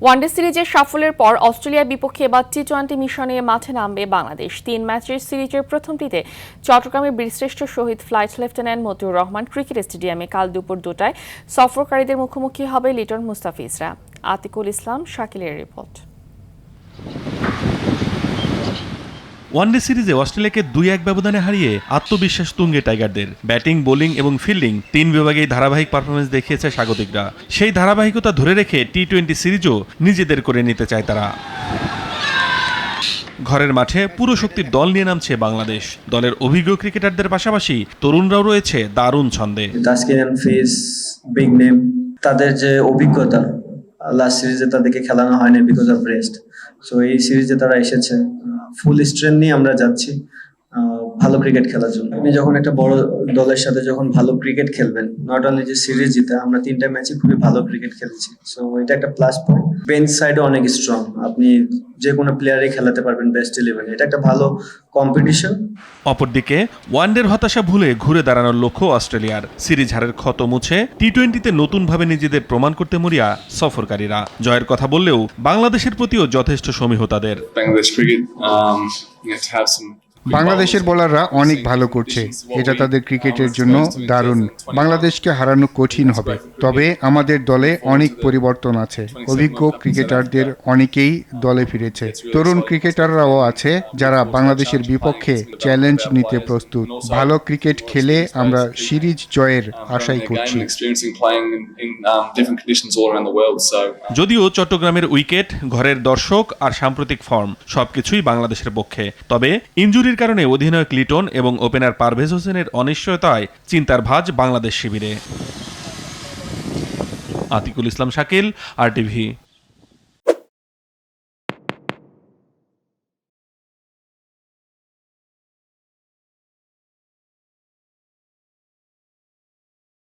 One day সিরিজের সাফল্যের পর অস্ট্রেলিয়ার বিপক্ষে এবার টি-20 মিশনে মাঠে নামবে বাংলাদেশ। 3 ম্যাচের সিরিজের প্রথমটিতে চট্টগ্রামের বীরশ্রেষ্ঠ শহীদ flight lieutenant Motiur Rahman cricket স্টেডিয়ামে কাল দুপুর 2টায় সফরকারীদের মুখোমুখি হবে লিটন মুস্তাফিজরা। আতিকুল ইসলাম শাকিলের রিপোর্ট। ওয়ানডে সিরিজে অস্ট্রেলিয়াকে 2-1 ব্যবধানে হারিয়ে আত্মবিশ্বাস তুঙ্গে টাইগারদের। ব্যাটিং, বোলিং এবং ফিল্ডিং 3 বিভাগেই ধারাবাহিক পারফরমেন্স দেখিয়েছে স্বাগতিকরা। সেই ধারাবাহিকতা ধরে রেখে টি-20 সিরিজও নিজেদের করে নিতে চায় তারা। ঘরের মাঠে পুরো শক্তির দল নিয়ে নামছে বাংলাদেশ। দলের অভিজ্ঞ ক্রিকেটারদের পাশাপাশি তরুণরাও রয়েছে দারুণ ছন্দে। তাসকিন ফেস, বিগ নেম, তাদের যে অভিজ্ঞতা, লাস্ট সিরিজে তাদেরকে খেলানো হয়নি বিকজ অফ রেস্ট। সো এই সিরিজে তারা এসেছে ফুল স্ট্রেংথ নিয়ে। আমরা যাচ্ছি ভালো ক্রিকেট খেলার জন্য। আপনি যখন একটা বড় দলের সাথে যখন ভালো ক্রিকেট খেলবেন, নট অনলি যে সিরিজ জিতে, আমরা 3টা ম্যাচে খুবই ভালো ক্রিকেট খেলেছি। সো এটা একটা প্লাস পয়েন্ট। বেঞ্চ সাইডও অনেক স্ট্রং, আপনি যে কোনো প্লেয়ারই খেলাতে পারবেন বেস্ট 11। এটা একটা ভালো কম্পিটিশন। অপরদিকে ওয়ানডের হতাশা ভুলে ঘুরে দাঁড়ানোর লক্ষ্য অস্ট্রেলিয়ার। সিরিজ হারের ক্ষত মুছে টি-20তে নতুনভাবে নিজেদের প্রমাণ করতে মরিয়া সফরকারীরা। জয়ের কথা বললেও বাংলাদেশের প্রতিও যথেষ্ট সমীহ তাদের। বাংলাদেশের বোলাররা অনেক ভালো করছে, এটা তাদের ক্রিকেটের জন্য দারুণ। বাংলাদেশকে হারানো কঠিন হবে, তবে আমাদের দলে অনেক পরিবর্তন আছে। অভিজ্ঞ ক্রিকেটারদের অনেকেই দলে ফিরেছে। তরুণ ক্রিকেটাররাও আছে যারা বাংলাদেশের বিপক্ষে চ্যালেঞ্জ নিতে প্রস্তুত। ভালো ক্রিকেট খেলে আমরা সিরিজ জয়ের আশাই করছি। যদিও চট্টগ্রামের উইকেট, ঘরের দর্শক আর সাম্প্রতিক ফর্ম সবকিছুই বাংলাদেশের পক্ষে, তবে ইনজুরির কারণে অধিনায়ক লিটন এবং ওপেনার পারভেজ হোসেনের অনিশ্চয়তায় চিন্তার ভাঁজ বাংলাদেশ শিবিরে। আতিকুল ইসলাম শাকিল, RTV।